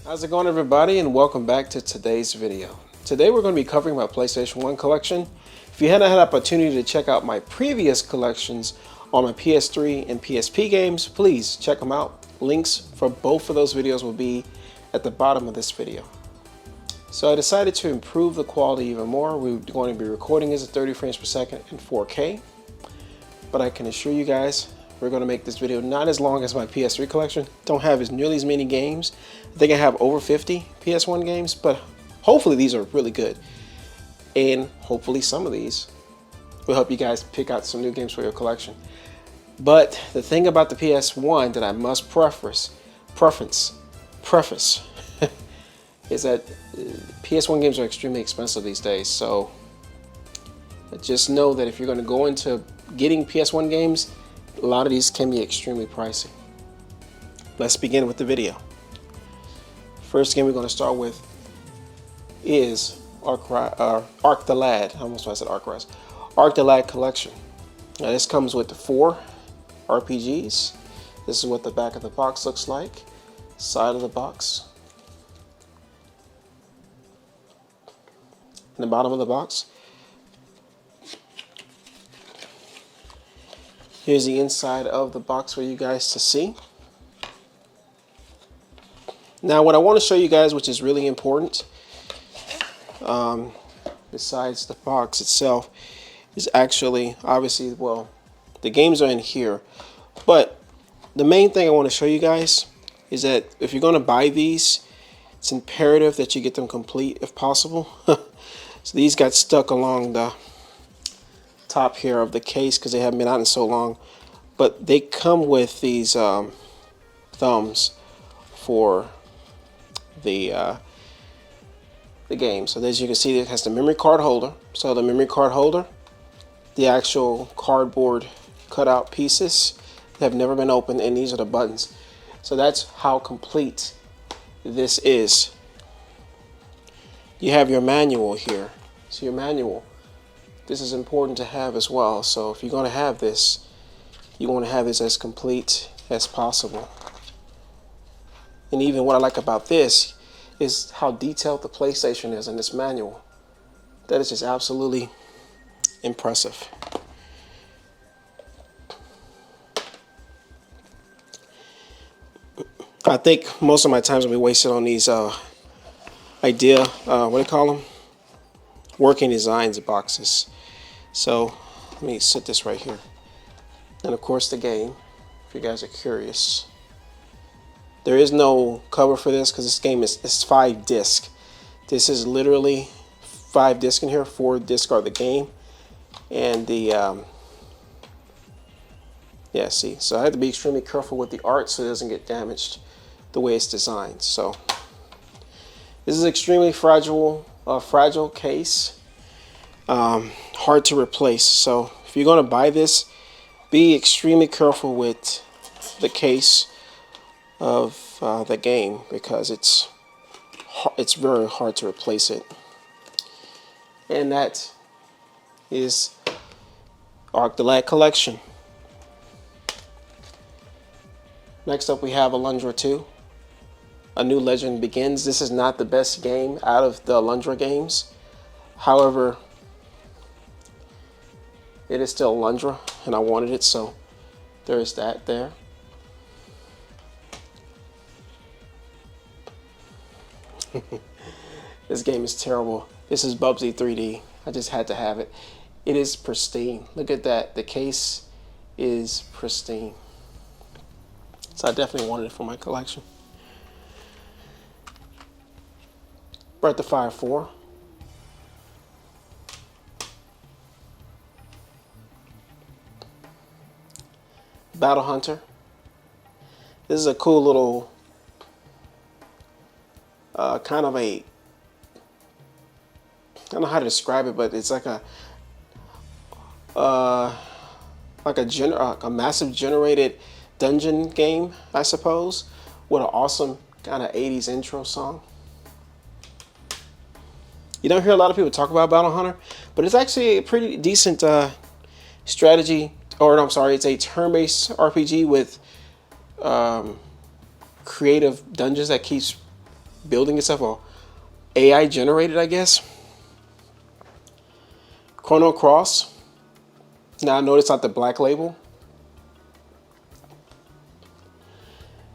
How's it going, everybody, and welcome back to today's video. Today we're going to be covering my PlayStation 1 collection. If you hadn't had an opportunity to check out my previous collections on my PS3 and PSP games, please check them out. Links for both of those videos will be at the bottom of this video. So I decided to improve the quality even more. We're going to be recording this at 30 frames per second in 4K, but I can assure you guys we're going to make this video not as long as my PS3 collection. Don't have as nearly as many games. I think I have over 50 PS1 games, but hopefully these are really good. And hopefully some of these will help you guys pick out some new games for your collection. But the thing about the PS1 that I must preface is that PS1 games are extremely expensive these days. So just know that if you're going to go into getting PS1 games, a lot of these can be extremely pricey. Let's begin with the video. First game we're going to start with is Arc the Lad. I almost said Arc Rise. Arc the Lad Collection. Now this comes with the 4 RPGs. This is what the back of the box looks like. Side of the box. And the bottom of the box. Here's the inside of the box for you guys to see. Now what I want to show you guys, which is really important, besides the box itself, is actually, obviously, well, the games are in here, but the main thing I want to show you guys is that if you're going to buy these, it's imperative that you get them complete if possible. So these got stuck along the top here of the case because they haven't been out in so long, but they come with these thumbs for the game. So as you can see, it has the memory card holder. So the memory card holder, the actual cardboard cutout pieces have never been opened, and these are the buttons. So that's how complete this is. You have your manual here. So your manual, this is important to have as well. So if you're going to have this, you want to have this as complete as possible. And even what I like about this is how detailed the PlayStation is in this manual. That is just absolutely impressive. I think most of my time's gonna be wasted on these what do you call them? Working designs boxes. So let me set this right here. And of course the game, if you guys are curious. There is no cover for this because this game is 5 discs. This is literally 5 discs in here. 4 discs are the game. And the, yeah, see. So I have to be extremely careful with the art so it doesn't get damaged the way it's designed. So this is extremely fragile case. Hard to replace. So if you're going to buy this, be extremely careful with the case of the game because it's very hard to replace it. And that is Arc the Lad Collection. Next up we have Alundra 2. A New Legend Begins. This is not the best game out of the Alundra games. However, it is still Alundra and I wanted it, so there is that there. This game is terrible. This is Bubsy 3D. I just had to have it. It is pristine. Look at that. The case is pristine. So I definitely wanted it for my collection. Breath of Fire 4. Battle Hunter. This is a cool little kind of a, I don't know how to describe it, but it's like a massive generated dungeon game, I suppose, with an awesome kind of 80s intro song. You don't hear a lot of people talk about Battle Hunter, but it's actually a pretty decent strategy, or no, I'm sorry, it's a turn-based RPG with creative dungeons that keeps building itself, or AI generated, I guess. Chrono Cross. Now I notice not the black label,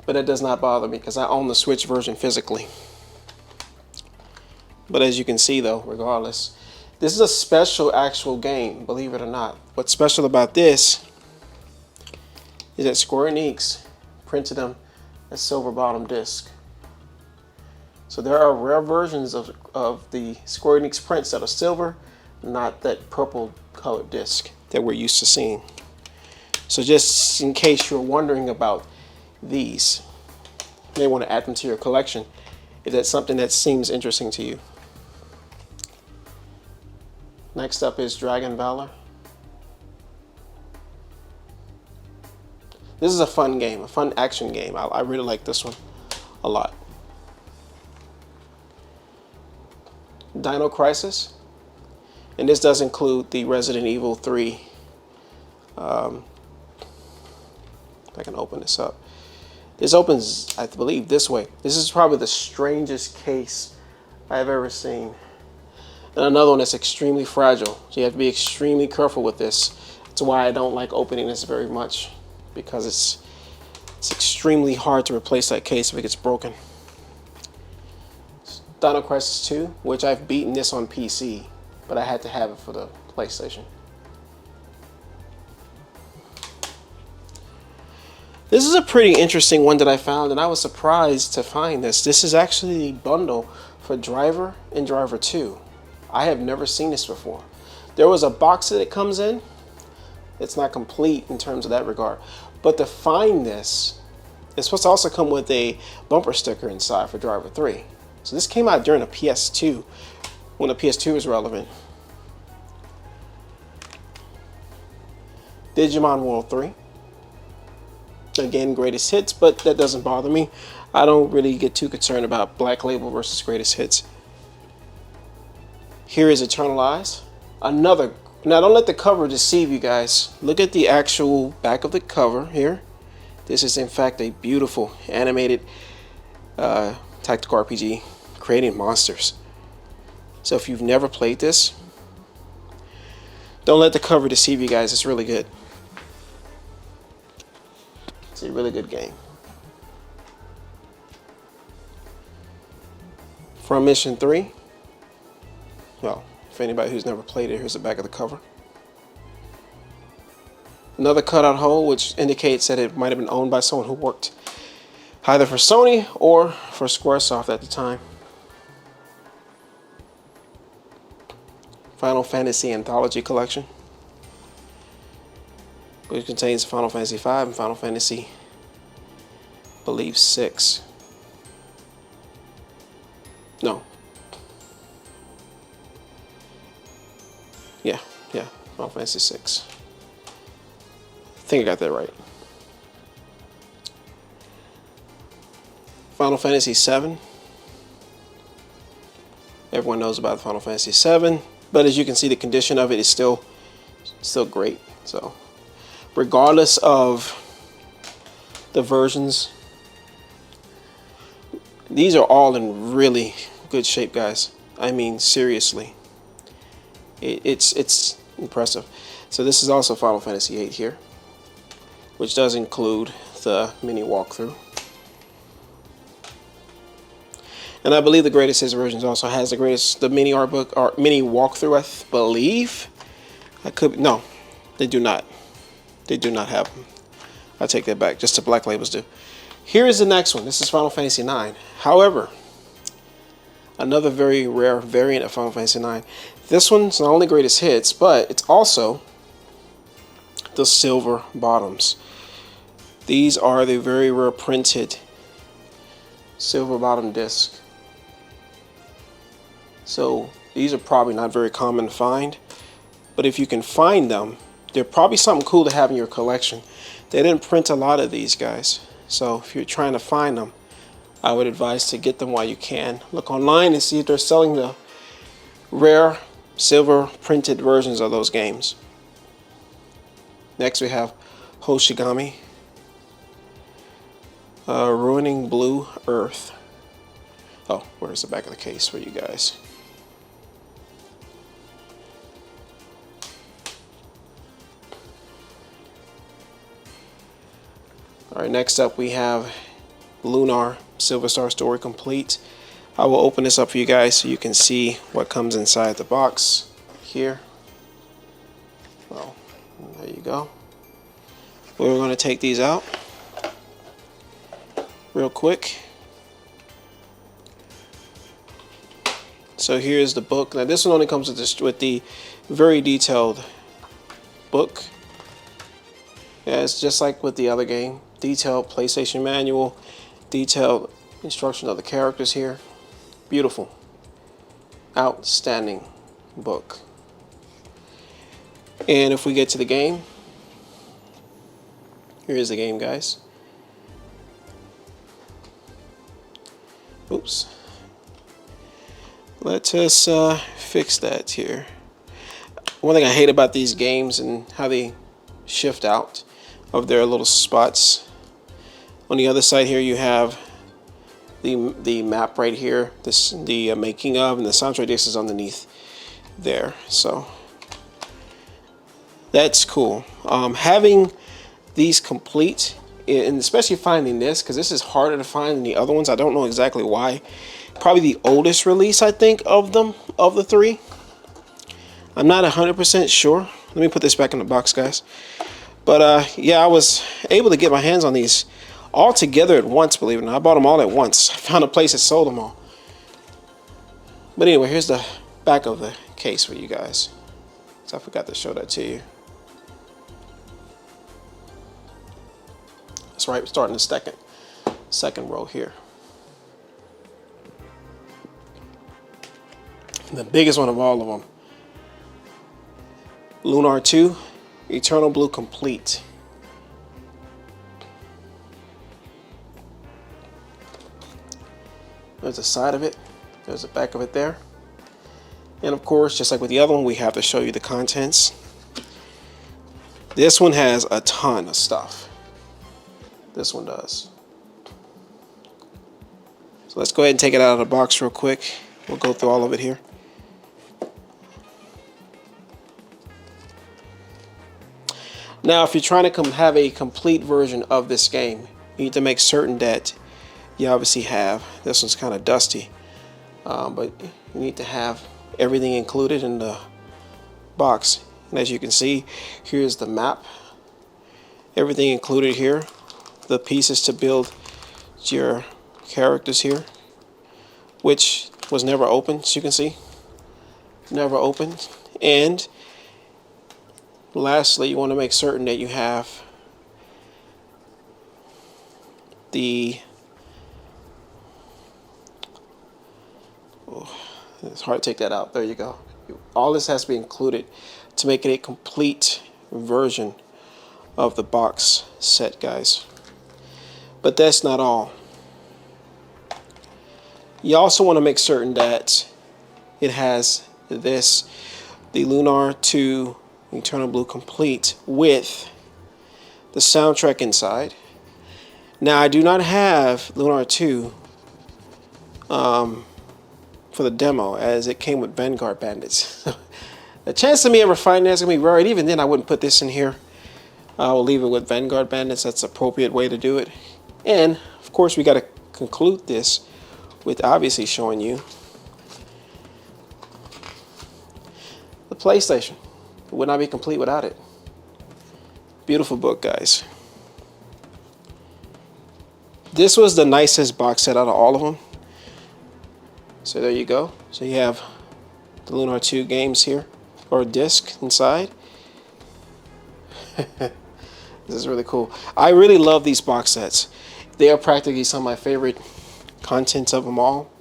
but that does not bother me because I own the Switch version physically. But as you can see though, regardless, this is a special actual game, believe it or not. What's special about this is that Square Enix printed them as silver bottom disc. So there are rare versions of the Square Enix prints that are silver, not that purple colored disc that we're used to seeing. So just in case you're wondering about these, you may want to add them to your collection if that's something that seems interesting to you. Next up is Dragon Valor. This is a fun game, a fun action game. I really like this one a lot. Dino Crisis. And this does include the Resident Evil 3. If I can open this up. This opens, I believe, this way. This is probably the strangest case I've ever seen. And another one that's extremely fragile. So you have to be extremely careful with this. That's why I don't like opening this very much, because it's extremely hard to replace that case if it gets broken. Dino Crisis 2, which I've beaten this on PC, but I had to have it for the PlayStation. This is a pretty interesting one that I found, and I was surprised to find this. This is actually a bundle for Driver and Driver 2. I have never seen this before. There was a box that it comes in. It's not complete in terms of that regard. But to find this, it's supposed to also come with a bumper sticker inside for Driver 3. So this came out during a PS2, when the PS2 was relevant. Digimon World 3. Again, greatest hits, but that doesn't bother me. I don't really get too concerned about Black Label versus greatest hits. Here is Eternal Eyes. Another. Now don't let the cover deceive you guys. Look at the actual back of the cover here. This is in fact a beautiful animated tactical RPG creating monsters. So if you've never played this, don't let the cover deceive you guys. It's really good. It's a really good game. From Mission 3. Well, for anybody who's never played it, here's the back of the cover. Another cutout hole, which indicates that it might have been owned by someone who worked either for Sony or for Squaresoft at the time. Final Fantasy Anthology Collection, which contains Final Fantasy V and Final Fantasy, I believe, 6. No. Yeah, Final Fantasy 6. I think I got that right. Final Fantasy 7. Everyone knows about Final Fantasy 7, but as you can see, the condition of it is still great. So, regardless of the versions, these are all in really good shape, guys. I mean, seriously, it's impressive. So this is also Final Fantasy 8 here, which does include the mini walkthrough. And I believe the greatest hits versions also has the mini art book or mini walkthrough. I believe. No, they do not. They do not have them. I take that back. Just the Black Labels do. Here is the next one. This is Final Fantasy 9. However, another very rare variant of Final Fantasy 9. This one's not only greatest hits, but it's also the silver bottoms. These are the very rare printed silver bottom disc. So these are probably not very common to find, but if you can find them, they're probably something cool to have in your collection. They didn't print a lot of these, guys, so if you're trying to find them, I would advise to get them while you can. Look online and see if they're selling the rare silver printed versions of those games. Next we have Hoshigami, Ruining Blue Earth. Oh, where's the back of the case for you guys? All right, next up we have Lunar Silver Star Story Complete. I will open this up for you guys so you can see what comes inside the box here. Well, there you go. We're going to take these out real quick. So here's the book. Now this one only comes with the very detailed book. Yeah, it's just like with the other game. Detailed PlayStation manual, detailed instruction of the characters here. Beautiful. Outstanding book. And if we get to the game, here is the game, guys. Oops. Let us fix that here. One thing I hate about these games and how they shift out of their little spots. On the other side here you have the map right here, the making of, and the soundtrack disc is underneath there. So that's cool. Having these complete, and especially finding this, because this is harder to find than the other ones. I don't know exactly why. Probably the oldest release, I think, of them, of the three. I'm not 100% sure. Let me put this back in the box, guys. But yeah, I was able to get my hands on these all together at once, believe it or not. I bought them all at once. I found a place that sold them all. But anyway, here's the back of the case for you guys. So I forgot to show that to you. That's right, starting the second row here. The biggest one of all of them. Lunar 2, Eternal Blue Complete. There's the side of it. There's the back of it there. And of course, just like with the other one, we have to show you the contents. This one has a ton of stuff. This one does. So let's go ahead and take it out of the box real quick. We'll go through all of it here. Now, if you're trying to have a complete version of this game, you need to make certain that you obviously have, this one's kind of dusty, but you need to have everything included in the box. And as you can see, here's the map, everything included here, the pieces to build your characters here, which was never opened, as you can see, never opened. And lastly, you want to make certain that you have the, oh, it's hard to take that out. There you go. All this has to be included to make it a complete version of the box set, guys. But that's not all. You also want to make certain that it has this, the Lunar 2 Eternal Blue Complete, with the soundtrack inside. Now, I do not have Lunar 2 for the demo, as it came with Vanguard Bandits. The chance of me ever finding that's going to be rare, and even then I wouldn't put this in here. I will leave it with Vanguard Bandits. That's the appropriate way to do it. And, of course, we got to conclude this with obviously showing you the PlayStation. It would not be complete without it. Beautiful book, guys. This was the nicest box set out of all of them. So there you go. So you have the Lunar 2 games here, or disc inside. This is really cool. I really love these box sets. They are practically some of my favorite contents of them all,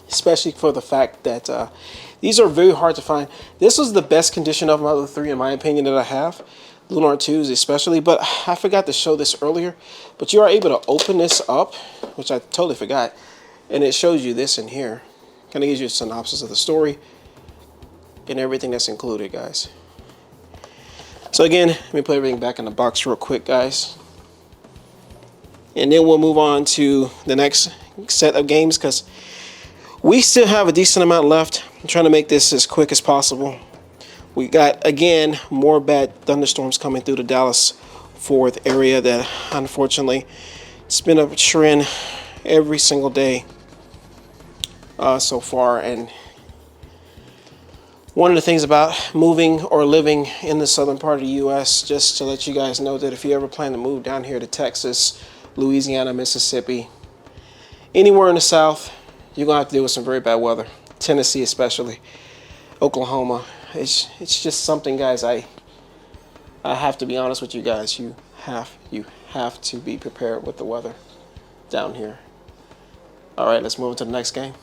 especially for the fact that these are very hard to find. This was the best condition of them out of the three, in my opinion, that I have. Lunar 2s especially, but I forgot to show this earlier. But you are able to open this up, which I totally forgot, and it shows you this in here. Kind of gives you a synopsis of the story and everything that's included, guys. So again, let me put everything back in the box real quick, guys. And then we'll move on to the next set of games because we still have a decent amount left. I'm trying to make this as quick as possible. We got, again, more bad thunderstorms coming through the Dallas-Fort Worth area that, unfortunately, it's been a trend every single day so far. And one of the things about moving or living in the southern part of the U.S., just to let you guys know that if you ever plan to move down here to Texas, Louisiana, Mississippi, anywhere in the South, you're going to have to deal with some very bad weather. Tennessee especially, Oklahoma. It's just something, guys, I have to be honest with you guys. You have to be prepared with the weather down here. All right, let's move on to the next game.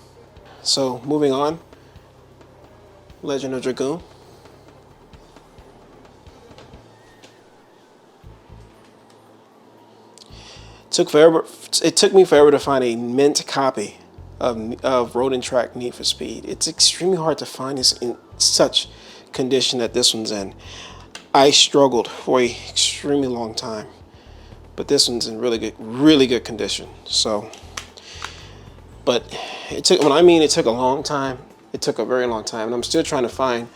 So, moving on. Legend of Dragoon. It took me forever to find a mint copy of Road and Track Need for Speed. It's extremely hard to find this in such condition that this one's in. I struggled for a extremely long time, but this one's in really good condition. So, but it took, when I mean it took a long time, it took a very long time, and I'm still trying to find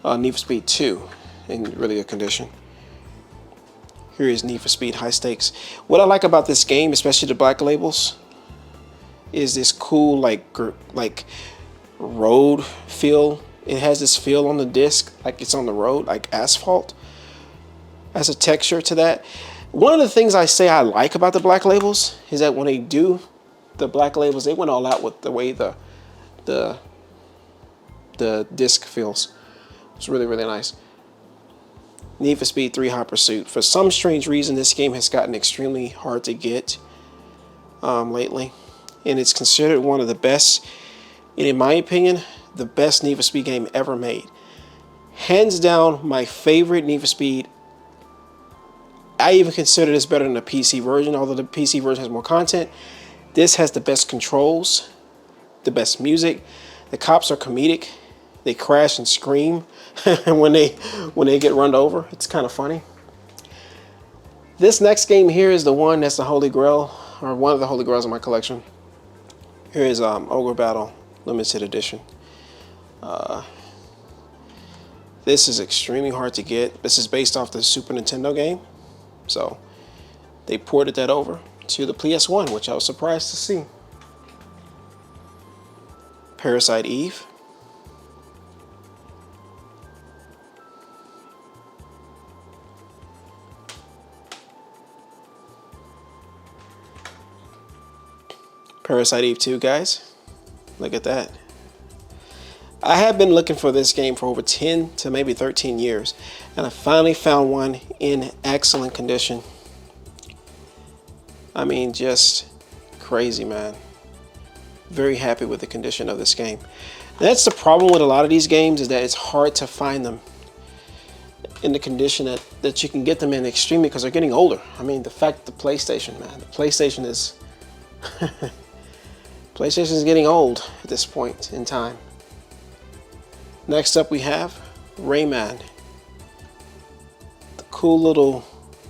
Need for Speed 2 in really good condition. Here is Need for Speed High Stakes. What I like about this game, especially the black labels, is this cool like road feel. It has this feel on the disc, like it's on the road, like asphalt. Has a texture to that. One of the things I say I like about the black labels is that when they do the black labels, they went all out with the way the disc feels. It's really nice. Need for Speed 3 Hot Pursuit. For some strange reason, this game has gotten extremely hard to get lately, and it's considered one of the best, and in my opinion, the best Need for Speed game ever made. Hands down, my favorite Need for Speed. I even consider this better than the PC version, although the PC version has more content. This has the best controls, the best music. The cops are comedic. They crash and scream when they get run over. It's kind of funny. This next game here is the one that's the Holy Grail, or one of the Holy Grails in my collection. Here is Ogre Battle Limited Edition. This is extremely hard to get. This is based off the Super Nintendo game. So they ported that over to the PS1, which I was surprised to see. Parasite Eve. Parasite Eve 2, guys. Look at that. I have been looking for this game for over 10 to maybe 13 years, and I finally found one in excellent condition. I mean, just crazy, man. Very happy with the condition of this game. That's the problem with a lot of these games, is that it's hard to find them in the condition that you can get them in extremely, because they're getting older. I mean, the fact the PlayStation, man, the PlayStation is PlayStation is getting old at this point in time. Next up we have Rayman. The cool little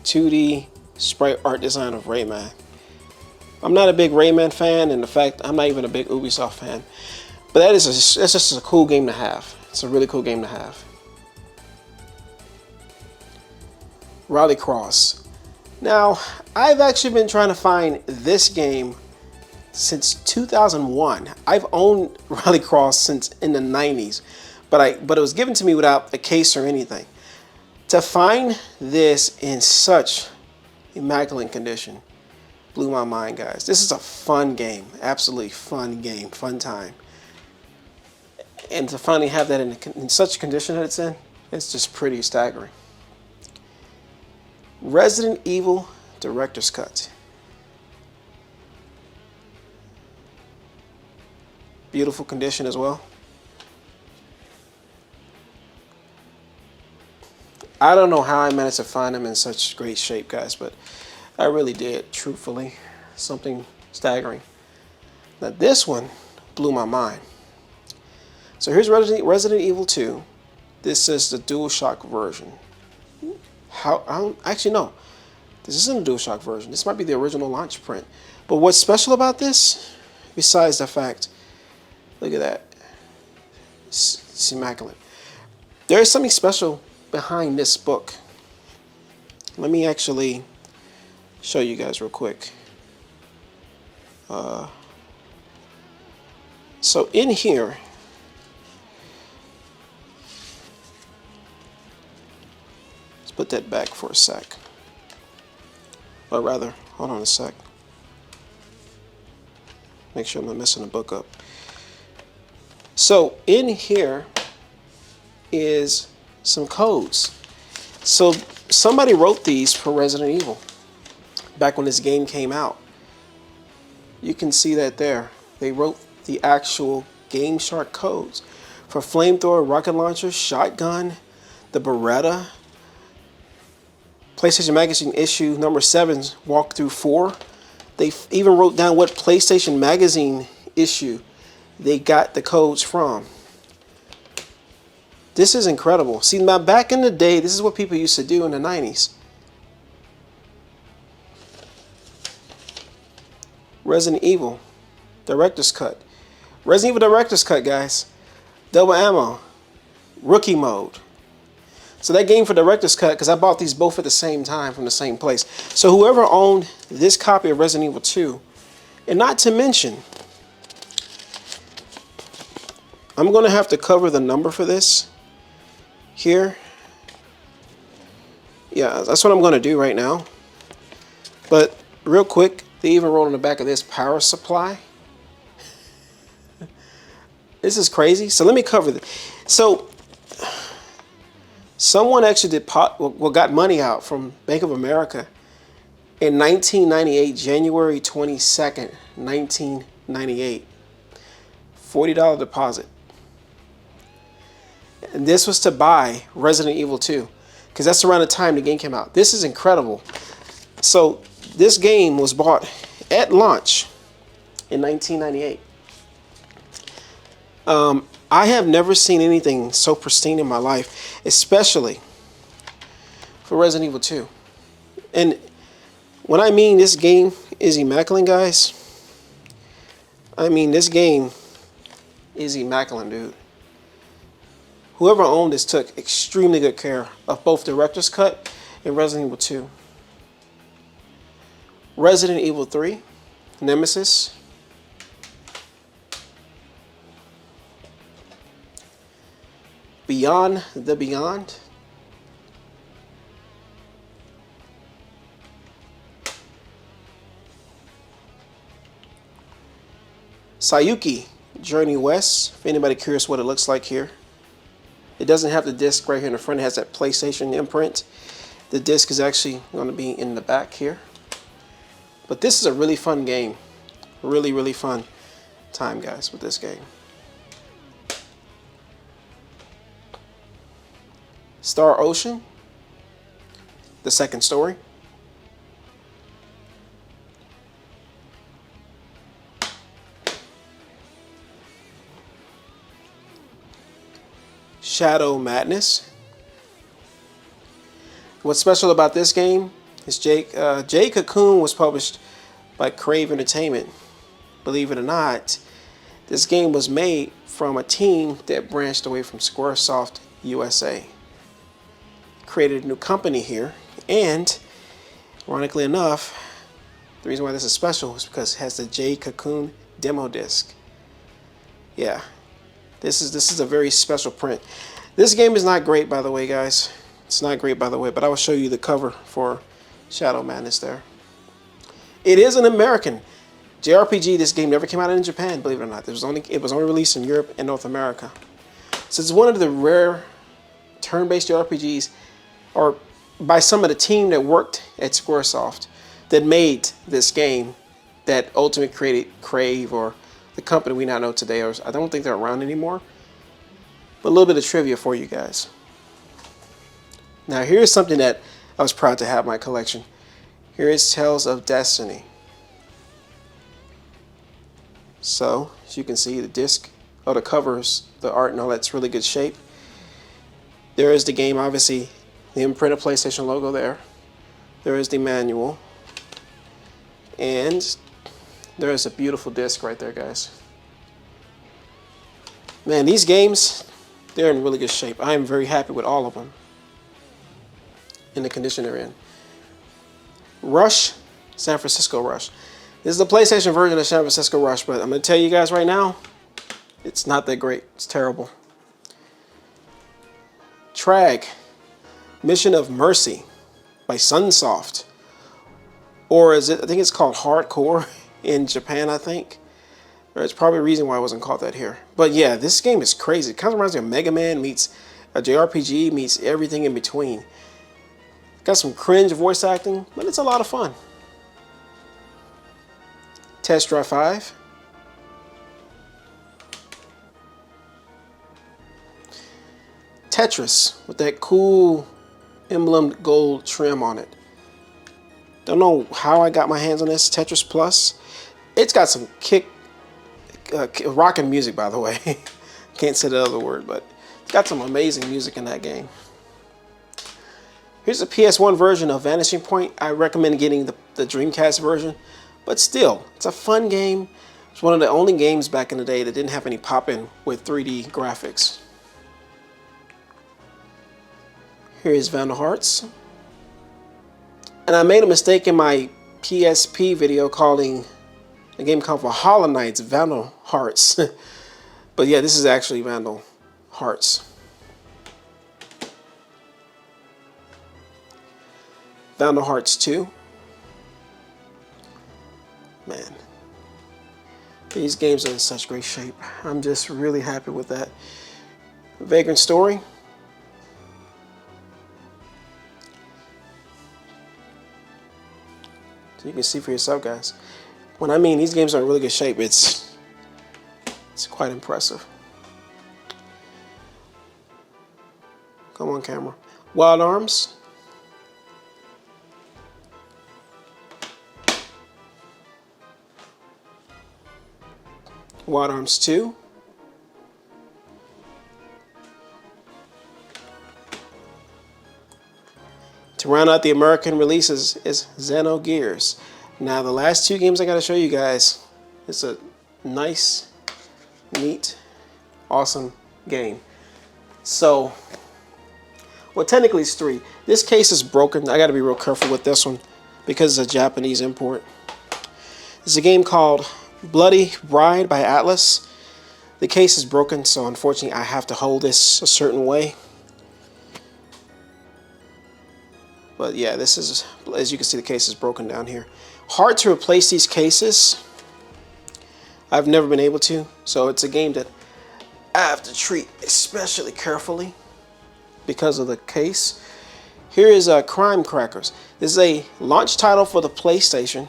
2D sprite art design of Rayman. I'm not a big Rayman fan, and in fact, I'm not even a big Ubisoft fan. But that's just a cool game to have. It's a really cool game to have. Rallycross. Now, I've actually been trying to find this game since 2001. I've owned Rallycross since in the 90s, but it was given to me without a case or anything. To find this in such immaculate condition blew my mind, guys. This is a fun game, absolutely fun game, fun time. And to finally have that in such condition that it's in, it's just pretty staggering. Resident Evil Director's Cut. Beautiful condition as well. I don't know how I managed to find them in such great shape, guys, but I really did, truthfully. Something staggering. Now this one blew my mind. So here's Resident Evil 2. This is the DualShock version. Actually, no. This isn't a DualShock version. This might be the original launch print. But what's special about this besides the fact, look at that. It's immaculate. There is something special behind this book. Let me actually show you guys real quick. So in here, let's put that back for a sec. Or rather, hold on a sec. Make sure I'm not messing the book up. So in here is some codes. So somebody wrote these for Resident Evil back when this game came out. You can see that there. They wrote the actual Game Shark codes for flamethrower, rocket launcher, shotgun, the Beretta, PlayStation Magazine issue number 7, walkthrough 4. They even wrote down what PlayStation Magazine issue they got the codes from. This is incredible. See, now back in the day, this is what people used to do in the 90s. Resident Evil Director's Cut. Resident Evil Director's Cut, guys. Double ammo. Rookie mode. So that game for Director's Cut, because I bought these both at the same time from the same place. So whoever owned this copy of Resident Evil 2, and not to mention, I'm going to have to cover the number for this here. Yeah, that's what I'm going to do right now. But real quick, they even wrote on the back of this, power supply. This is crazy. So let me cover this. So someone actually got money out from Bank of America in 1998, January 22nd, 1998. $40 deposit. And this was to buy Resident Evil 2, because that's around the time the game came out. This is incredible. So this game was bought at launch in 1998. I have never seen anything so pristine in my life, especially for Resident Evil 2. And when I mean this game is immaculate, guys, I mean this game is immaculate, dude. Whoever owned this took extremely good care of both Director's Cut and Resident Evil 2. Resident Evil 3, Nemesis. Beyond the Beyond. Sayuki, Journey West. If anybody curious what it looks like here. It doesn't have the disc right here in the front. It has that PlayStation imprint. The disc is actually going to be in the back here. But this is a really fun game. Really, really fun time, guys, with this game. Star Ocean, the second story. Shadow Madness. What's special about this game is Jade Cocoon was published by Crave Entertainment. Believe it or not, this game was made from a team that branched away from Squaresoft USA. Created a new company here, and ironically enough, the reason why this is special is because it has the Jade Cocoon demo disc. Yeah, this is a very special print. This game is not great, by the way, guys. It's not great, by the way, but I will show you the cover for Shadow Madness there. It is an American JRPG. This game never came out in Japan, believe it or not. It was only released in Europe and North America. So it's one of the rare turn-based JRPGs, or by some of the team that worked at Squaresoft, that made this game that ultimately created Crave, or the company we now know today. Or I don't think they're around anymore. But a little bit of trivia for you guys. Now here's something that I was proud to have in my collection. Here is Tales of Destiny. So, as you can see, the disc, or the covers, the art and all that's really good shape. There is the game, obviously, the imprinted PlayStation logo there. There is the manual. And There is a beautiful disc right there, guys. Man, these games, they're in really good shape. I am very happy with all of them in the condition they're in. Rush, San Francisco Rush. This is the PlayStation version of San Francisco Rush, but I'm going to tell you guys right now, it's not that great. It's terrible. Trag, Mission of Mercy by Sunsoft. Or is it, I think it's called Hardcore in Japan, I think. There's probably a reason why it wasn't called that here. But yeah, this game is crazy. It kind of reminds me of Mega Man meets a JRPG meets everything in between. Got some cringe voice acting, but it's a lot of fun. Test Drive 5. Tetris with that cool emblem gold trim on it. Don't know how I got my hands on this. Tetris Plus. It's got some rockin' music, by the way. Can't say the other word, but it's got some amazing music in that game. Here's the PS1 version of Vanishing Point. I recommend getting the Dreamcast version, but still, it's a fun game. It's one of the only games back in the day that didn't have any pop-in with 3D graphics. Here is Vandal Hearts. And I made a mistake in my PSP video calling a game called for Hollow Knight's Vandal Hearts. But yeah, this is actually Vandal Hearts. Vandal Hearts 2. Man, these games are in such great shape. I'm just really happy with that. Vagrant Story. So you can see for yourself, guys. When I mean these games are in really good shape, it's quite impressive. Come on, camera. Wild Arms. Wild Arms 2. To round out the American releases is Xenogears. Now the last two games I gotta show you guys. It's a nice, neat, awesome game. So, well, technically it's three. This case is broken. I gotta be real careful with this one because it's a Japanese import. It's a game called Bloody Bride by Atlas. The case is broken, so unfortunately I have to hold this a certain way. But yeah, this is, as you can see, the case is broken down here. Hard to replace these cases. I've never been able to, so it's a game that I have to treat especially carefully because of the case. Here is Crime Crackers. This is a launch title for the PlayStation.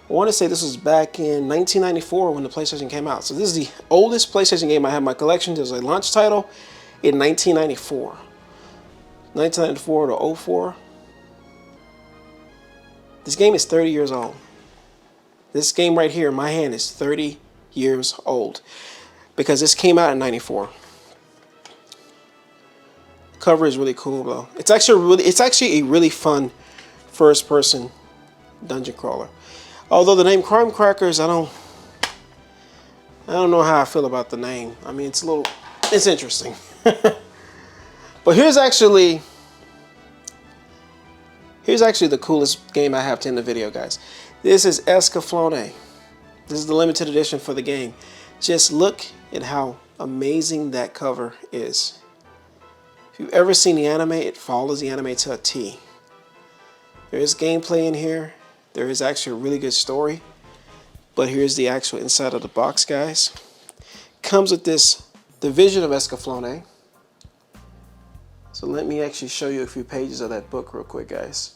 I want to say this was back in 1994 when the PlayStation came out. So this is the oldest PlayStation game I have in my collection. There's a launch title in 1994. 1994 to 04. This game is 30 years old. This game right here in my hand is 30 years old because this came out in 94. Cover is really cool though. It's actually a really fun first-person dungeon crawler. Although the name Crime Crackers, I don't know how I feel about the name. I mean, it's interesting. But here's actually the coolest game I have to end the video, guys. This is Escaflowne. This is the limited edition for the game. Just look at how amazing that cover is. If you've ever seen the anime, it follows the anime to a T. There is gameplay in here. There is actually a really good story. But here's the actual inside of the box, guys. Comes with this Division of Escaflowne. So let me actually show you a few pages of that book real quick, guys.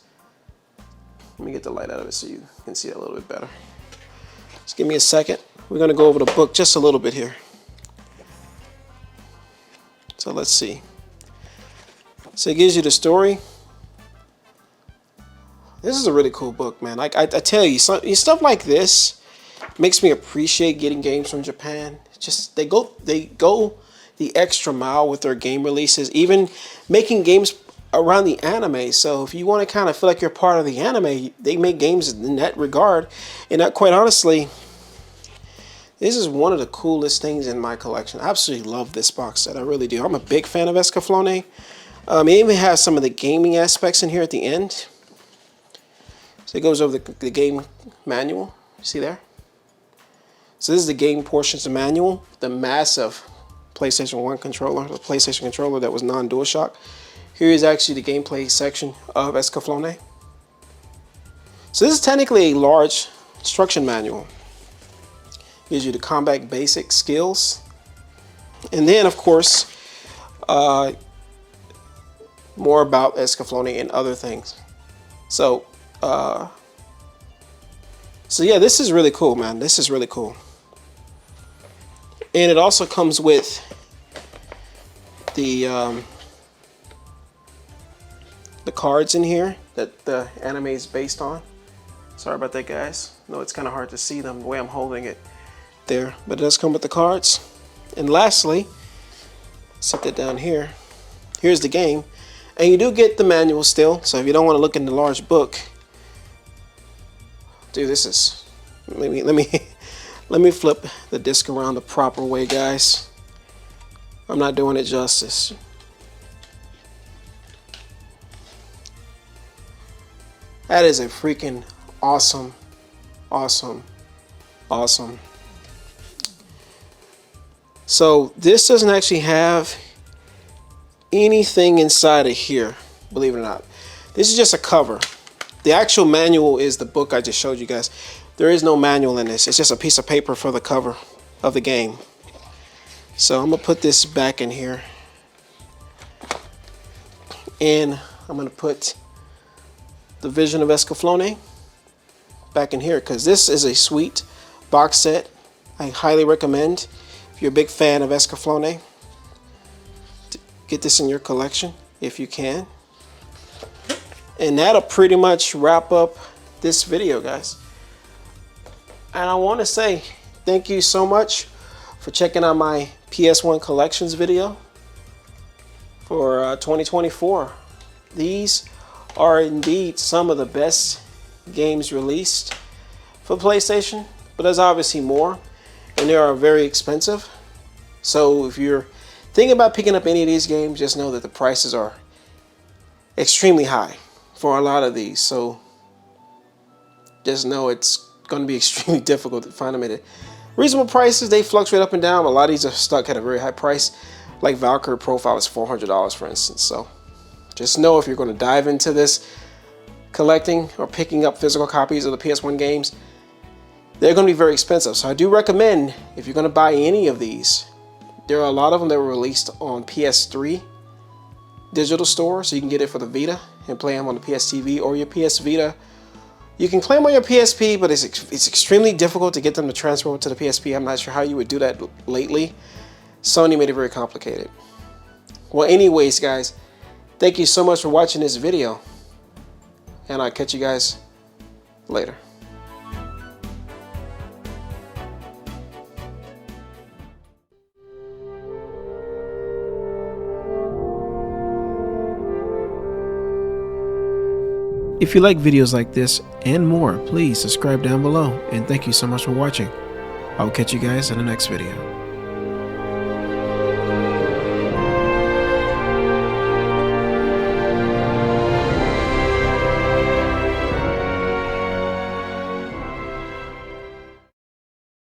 Let me get the light out of it so you can see it a little bit better. Just give me a second. We're going to go over the book just a little bit here. So let's see. So it gives you the story. This is a really cool book, man. I tell you, stuff like this makes me appreciate getting games from Japan. Just they go the extra mile with their game releases, even making games around the anime. So if you want to kind of feel like you're part of the anime, they make games in that regard. And quite honestly, this is one of the coolest things in my collection. I absolutely love this box set. I really do. I'm a big fan of Escaflowne. It even has some of the gaming aspects in here at the end. So it goes over the game manual. See there? So this is the game portions of the manual. The massive PlayStation 1 controller, the PlayStation controller that was non-DualShock. Here is actually the gameplay section of Escaflowne. So this is technically a large instruction manual. Gives you the combat basic skills. And then, of course, more about Escaflowne and other things. So yeah, this is really cool, man. This is really cool. And it also comes with the cards in here that the anime is based on. Sorry about that, guys. No, it's kind of hard to see them the way I'm holding it there, but it does come with the cards. And lastly, set that down here. Here's the game, and you do get the manual still. So if you don't want to look in the large book, dude, this is let me flip the disc around the proper way, guys. I'm not doing it justice. That is a freaking awesome. So this doesn't actually have anything inside of here, believe it or not. This is just a cover. The actual manual is the book I just showed you guys. There is no manual in this. It's just a piece of paper for the cover of the game. So I'm gonna put this back in here, and I'm gonna put the Vision of Escaflowne back in here, because this is a sweet box set. I highly recommend, if you're a big fan of Escaflowne, to get this in your collection if you can. And that'll pretty much wrap up this video, guys. And I want to say thank you so much for checking out my PS1 Collections video for 2024. These are indeed some of the best games released for PlayStation, but there's obviously more, and they are very expensive. So if you're thinking about picking up any of these games, just know that the prices are extremely high for a lot of these. So just know it's going to be extremely difficult to find them at reasonable prices. They fluctuate up and down. A lot of these are stuck at a very high price, like Valkyrie Profile is $400, for instance. So just know, if you're going to dive into this collecting or picking up physical copies of the PS1 games, they're going to be very expensive. So I do recommend, if you're going to buy any of these, there are a lot of them that were released on PS3 digital store, so you can get it for the Vita and play them on the PS TV or your PS Vita. You can play them on your PSP, but it's extremely difficult to get them to transfer over to the PSP. I'm not sure how you would do that lately. Sony made it very complicated. Well, anyways, guys, thank you so much for watching this video, and I'll catch you guys later. If you like videos like this and more, please subscribe down below, and thank you so much for watching. I'll catch you guys in the next video.